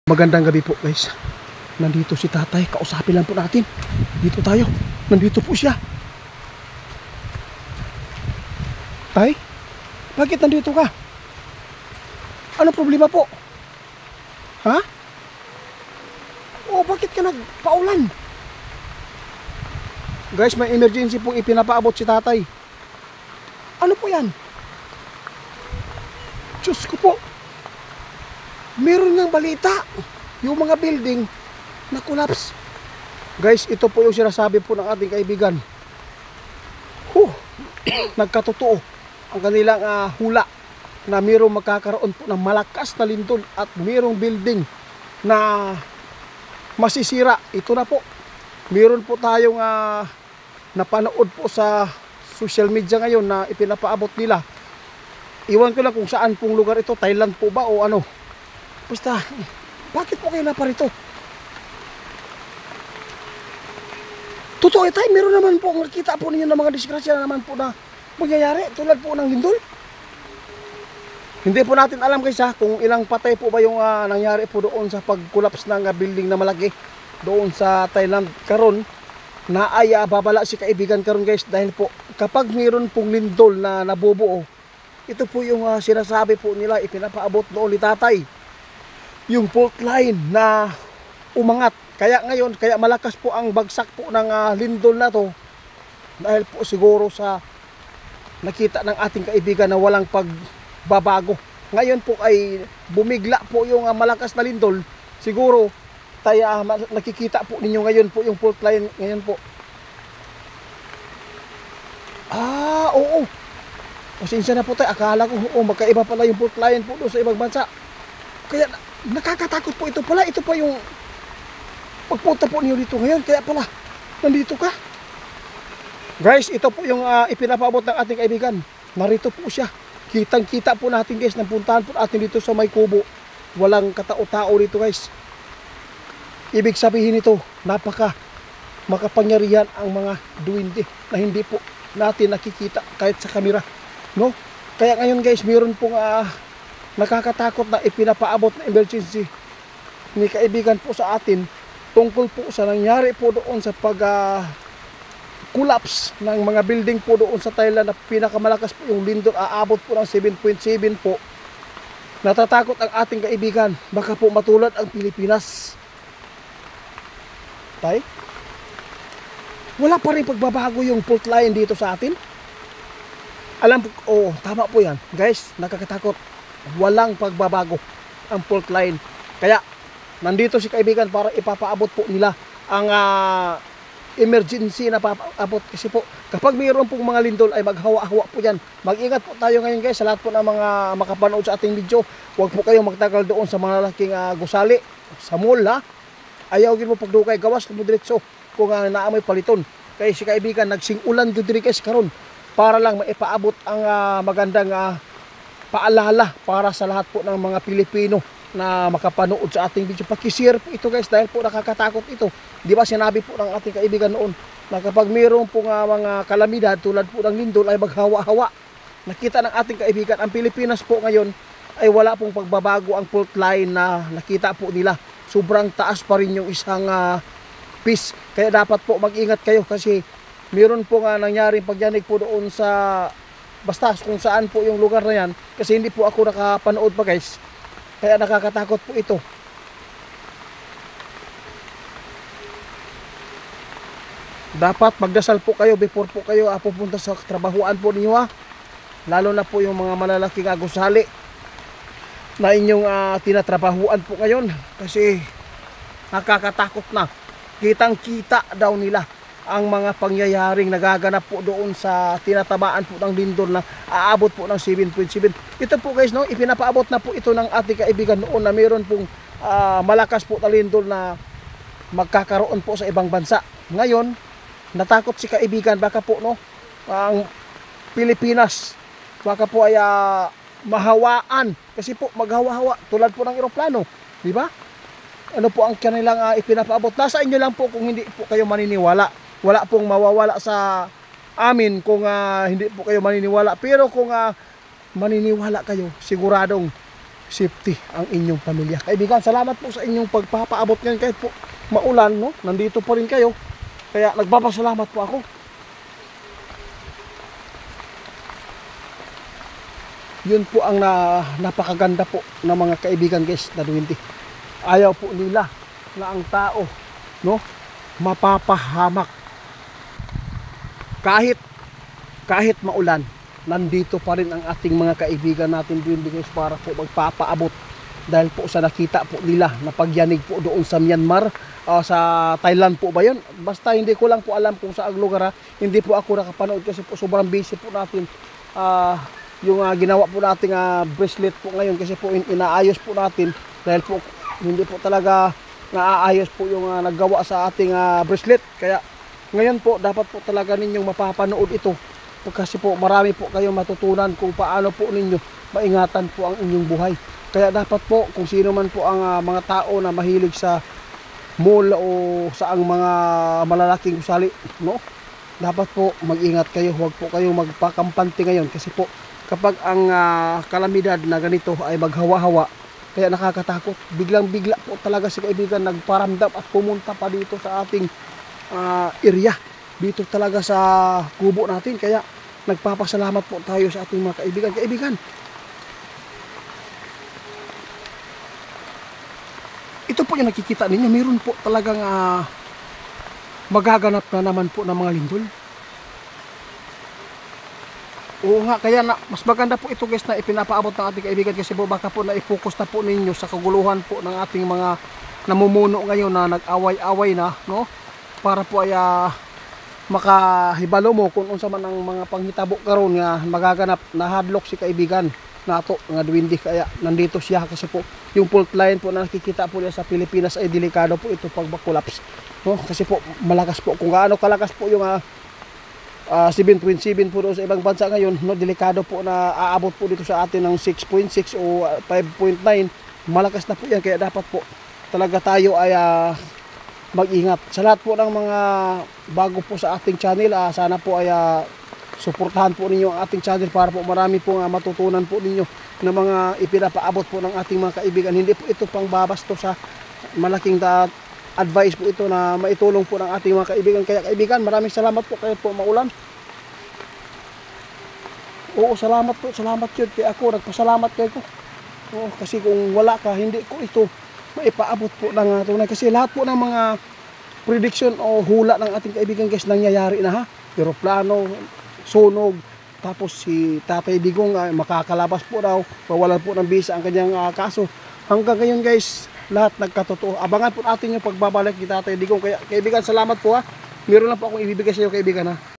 Magandang gabi po guys. Nandito si tatay. Kausapin lang po natin. Dito tayo. Nandito po siya. Tay, bakit nandito ka? Ano problema po? Ha? O bakit ka nagpaulan? Guys, may emergency pong ipinapaabot si tatay. Ano po yan? Diyos ko po. Meron ngang balita. Yung mga building na collapse. Guys, ito po yung sinasabi po ng ating kaibigan. Nagkatotoo ang kanilang hula na mayroong magkakaroon po ng malakas na lindol at mayroong building na masisira. Ito na po. Mayroon po tayong napanood po sa social media ngayon na ipinapaabot nila. Iwan ko lang kung saan pong lugar ito. Thailand po ba o ano? Basta, bakit po kayo naparito? Totoo tayo, meron naman po nakita po ninyo ng mga disgrasya na naman po na mangyayari tulad po ng lindol. Hindi po natin alam guys kung ilang patay po ba yung nangyari po doon sa pag-collapse ng building na malaki doon sa Thailand karon na ay babala si kaibigan karon guys dahil po kapag mayroon pong lindol na nabubuo, ito po yung sinasabi po nila ipinapaabot doon ni tatay. Yung fault line na umangat. Kaya ngayon, kaya malakas po ang bagsak po ng lindol na to dahil po siguro sa nakita ng ating kaibigan na walang pagbabago. Ngayon po ay bumigla po yung malakas na lindol. Siguro tayo nakikita po ninyo ngayon po yung fault line ngayon po. Oo. Pasensya na po tayo. Akala ko magkaiba pala yung fault line po doon sa ibang bansa. Kaya nakakatakot po ito pala. Ito pa yung pagpunta po niyo dito ngayon. Kaya pala, nandito ka. Guys, ito po yung ipinapaabot ng ating kaibigan. Narito po siya. Kitang-kita po natin guys. Napuntahan po natin dito sa may kubo. Walang katao-tao dito guys. Ibig sabihin nito, makapangyarihan ang mga duwende na hindi po natin nakikita kahit sa kamera. No? Kaya ngayon guys, mayroon pong nakakatakot na ipinapaabot na emergency ni kaibigan po sa atin tungkol po sa nangyari po doon sa collapse ng mga building po doon sa Thailand na pinakamalakas po yung lindol, aabot po ng 7.7 po. Natatakot ang ating kaibigan, baka po matulad ang Pilipinas. Tay? Wala pa rin pagbabago yung fault line dito sa atin? Alam po, tama po yan. Guys, nakakatakot. Walang pagbabago ang fault line. Kaya nandito si kaibigan para ipapaabot po nila ang emergency na papaabot. Kasi po kapag mayroon pong mga lindol ay maghawa-hawa po yan. Mag-ingat po tayo ngayon guys sa lahat po ng mga makapanood sa ating video. Huwag po kayong magtagal doon sa mga laking gusali sa mall Ayaw gid mo pagdukay gawas mo diretso kung naamoy paliton. Kaya si kaibigan nagsing-ulan jud diri guys karon para lang maipaabot ang magandang paalala para sa lahat po ng mga Pilipino na makapanood sa ating video. Paki-share po ito guys dahil po nakakatakot ito. Di ba sinabi po ng ating kaibigan noon na kapag mayroon po mga kalamidad tulad po ng lindol ay maghawa-hawa. Nakita ng ating kaibigan ang Pilipinas po ngayon ay wala pong pagbabago ang fault line na nakita po nila. Sobrang taas pa rin yung isang piece. Kaya dapat po mag-ingat kayo kasi mayroon po nangyaring pagyanig po doon sa basta kung saan po yung lugar na yan kasi hindi po ako nakapanood pa guys kaya nakakatakot po ito. Dapat magdasal po kayo before po kayo pupunta sa trabahuan po ninyo lalo na po yung mga malalaking gusali na inyong tinatrabahuan po ngayon kasi nakakatakot na. Kitang kita daw nila ang mga pangyayaring nagaganap po doon sa tinatamaan po ng lindol na aabot po ng 7.7. Ito po guys ipinapaabot na po ito ng ating kaibigan noon na mayroon pong malakas po na lindol na magkakaroon po sa ibang bansa. Ngayon, natakot si kaibigan baka po ang Pilipinas baka po ay mahawaan kasi po maghawa-hawa tulad po ng eroplano, di ba? Ano po ang kanilang ipinapaabot? Nasa inyo lang po kung hindi po kayo maniniwala. Wala pong mawawala sa amin kung hindi po kayo maniniwala. Pero kung maniniwala kayo, siguradong safety ang inyong pamilya. Kaibigan, salamat po sa inyong pagpapaabot ngayon kahit po maulan, no? Nandito pa rin kayo. Kaya nagpapasalamat po ako. Yun po ang napakaganda po ng mga kaibigan guys na duwindi. Ayaw po nila na ang tao, no, mapapahamak. Kahit maulan, nandito pa rin ang ating mga kaibigan natin duwindi guys para po magpapaabot. Dahil po sa nakita po nila na pagyanig po doon sa Myanmar, sa Thailand po ba yun? Basta hindi ko lang po alam kung saang lugar, ha. Hindi po ako nakapanood kasi po sobrang busy po natin. Yung ginawa po nating bracelet po ngayon kasi po inaayos po natin dahil po hindi po talaga naaayos po yung naggawa sa ating bracelet. Kaya ngayon po dapat po talaga ninyong mapapanood ito kasi po marami po kayong matutunan kung paano po ninyo maingatan po ang inyong buhay. Kaya dapat po kung sino man po ang mga tao na mahilig sa mall o sa ang mga malalaking gusali, no? Dapat po mag-ingat kayo, huwag po kayong magpakampante ngayon kasi po kapag ang kalamidad na ganito ay maghawa-hawa, kaya nakakatakot. Biglang-bigla po talaga si kaibigan nagparamdam at pumunta pa dito sa ating area. Dito talaga sa kubo natin. Kaya nagpapasalamat po tayo sa ating mga kaibigan. Kaibigan, ito po yung nakikita ninyo. Mayroon po talagang magaganap na naman po ng mga lindol. Oo nga, kaya mas maganda po ito guys na ipinapaabot ng ating kaibigan kasi po baka po na-focus na po ninyo sa kaguluhan po ng ating mga namumuno ngayon na nag-away-away na, no? Para po ay makahibalo mo kung unsa man ang mga panghitabo karon nga magaganap na hadlock si kaibigan nato nga duwindi. Kaya nandito siya kasi po yung fault line po na nakikita po niya sa Pilipinas ay delikado po ito pag makulaps, no? Kasi po malakas po kung gaano kalakas po yung 7.7 po doon sa ibang bansa ngayon, no, delikado po na aabot po dito sa atin ng 6.6 o 5.9. Malakas na po yan, kaya dapat po talaga tayo ay mag-ingat. Sa lahat po ng mga bago po sa ating channel, sana po ay suportahan po ninyo ang ating channel para po marami po matutunan po ninyo ng mga ipinapaabot po ng ating mga kaibigan. Hindi po ito pang babasto sa malaking advice po ito na maitulong po ng ating mga kaibigan. Kaya kaibigan, maraming salamat po kayo po maulan. Oo, salamat po, salamat yun. Kaya ako, nagpasalamat kayo ko. Oo, kasi kung wala ka, hindi ko ito maipaabot po ng tunay. Kasi lahat po ng mga prediction o hula ng ating kaibigan guys, nangyayari na, ha. Aeroplano, sunog, tapos si Tatay Digong makakalabas po daw, pawalan po ng visa ang kanyang kaso. Hanggang ngayon guys, lahat nagkatotoo. Abangan po natin yung pagbabalik ni Tatay Digong. Kaya kaibigan, salamat po, ha. Meron lang po akong ibibigay sa iyo kaibigan, ha.